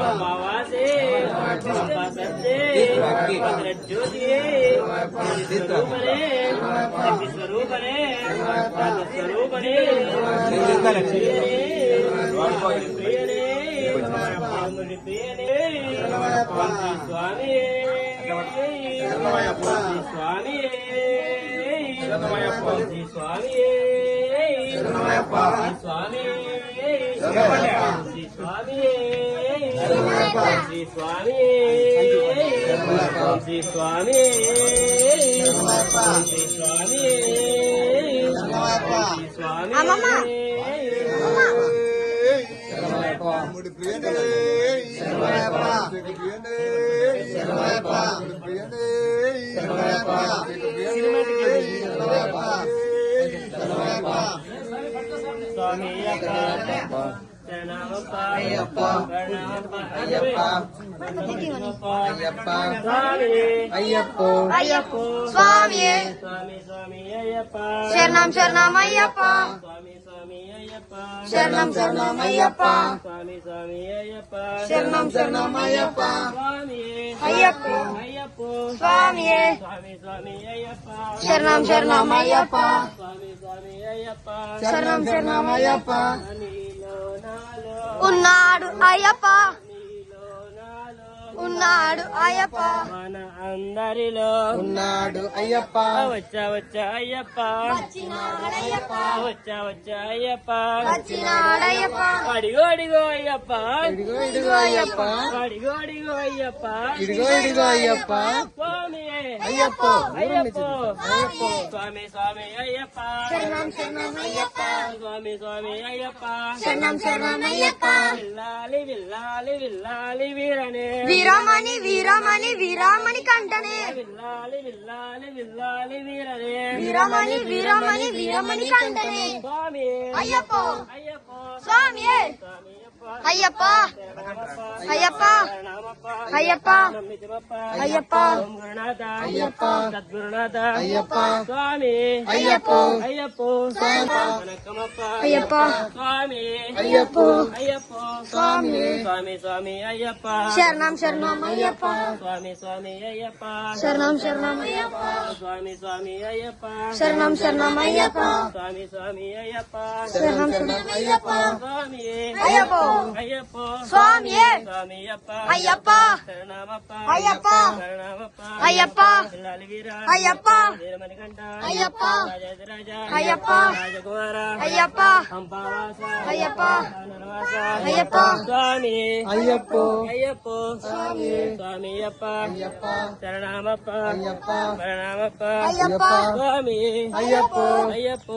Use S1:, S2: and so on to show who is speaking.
S1: అమావాసే సత్తే భద్రజ్యోతి స్వరూపనే స్వరూపనే స్వరూపనే ప్రియనే ప్రియనే స్వామి స్వామి స్వామి స్వామి
S2: శరణం శరణం అయ్యప్ప శరణం శరణం అయ్యప్ప శరణం శరణం అయ్యప్ప అయ్యప్ప స్వామియే శరణం శరణం అయ్యప్ప శరణం శరణం అయ్యప్ప ఉన్నాడు అయ్యప్ప ఉన్నాడు అయ్యప్ప
S1: మన అందరిలో
S3: ఉన్నాడు అయ్యప్ప
S1: వచ్చా వచ్చా అయ్యప్ప
S2: వచ్చినాడయ్యప్ప
S1: వచ్చా వచ్చా అయ్యప్ప
S2: వచ్చినాడయ్యప్ప
S1: అడిగో అడిగో అయ్యప్ప
S3: ఇదిగో ఇదిగో అయ్యప్ప
S1: అడిగో అడిగో అయ్యప్ప
S3: ఇదిగో ఇదిగో అయ్యప్ప
S1: స్వామి
S3: అయ్యప్ప
S1: అయ్యప్ప స్వామి స్వామి అయ్యప్ప
S2: శరణం శరణం అయ్యప్ప
S1: స్వామి స్వామి అయ్యప్ప
S2: శరణం శరణం అయ్యప్ప
S1: విల్లాలి విల్లాలి విల్లాలి వీరనే
S2: వీరమణి వీరమణి వీరమణి కంటనే
S1: విల్లాలి విల్లాలి విల్లాలి వీరనే
S2: వీరమణి వీరమణి వీరమణి కంటనే
S1: స్వామి
S2: అయ్యప్ప
S1: అయ్యప్ప
S2: స్వామియే
S1: స్వామి
S2: అయ్యప్ప అయ్యప్ప అయ్యప్ప అయ్యప్ప
S1: అయ్యప్ప సద్గురునాథ
S3: అయ్యప్ప
S1: స్వామి
S2: అయ్యప్ప
S1: అయ్యప్ప
S2: అయ్యప్ప
S1: స్వామి
S3: అయ్యప్ప
S1: అయ్యప్ప
S2: స్వామి
S1: స్వామి స్వామి అయ్యప్ప
S2: శరణం శరణం అయ్యప్ప
S1: స్వామి స్వామి అయ్యప్ప
S2: శరణం శరణం అయ్యప్ప
S1: స్వామి స్వామి అయ్యప్ప
S2: శరణం శరణం అయ్యప్ప
S1: స్వామి స్వామి అయ్యప్ప
S2: శరణం శరణం అయ్యప్ప
S1: స్వామి
S2: అయ్యప్ప
S1: అయ్యప్ప
S2: స్వామియే
S1: స్వామి అయ్యప్ప
S2: అయ్యప్ప
S1: శరణమప్ప
S2: అయ్యప్ప
S1: శరణమప్ప
S2: అయ్యప్ప
S1: పిల్లాలి వీర
S2: అయ్యప్ప
S1: వీరమణికంఠ
S2: అయ్యప్ప
S1: రాజాదిరాజ
S2: అయ్యప్ప
S1: రాజకుమార
S2: అయ్యప్ప
S1: హంపావాస
S2: అయ్యప్ప
S1: వానరవాస
S2: అయ్యప్ప
S1: స్వామి
S3: అయ్యప్ప
S1: అయ్యప్ప స్వామి అయ్యప్ప
S3: అయ్యప్ప
S1: శరణమప్ప
S3: అయ్యప్ప
S1: శరణమప్ప
S2: అయ్యప్ప
S1: స్వామి
S3: అయ్యప్ప
S1: అయ్యప్ప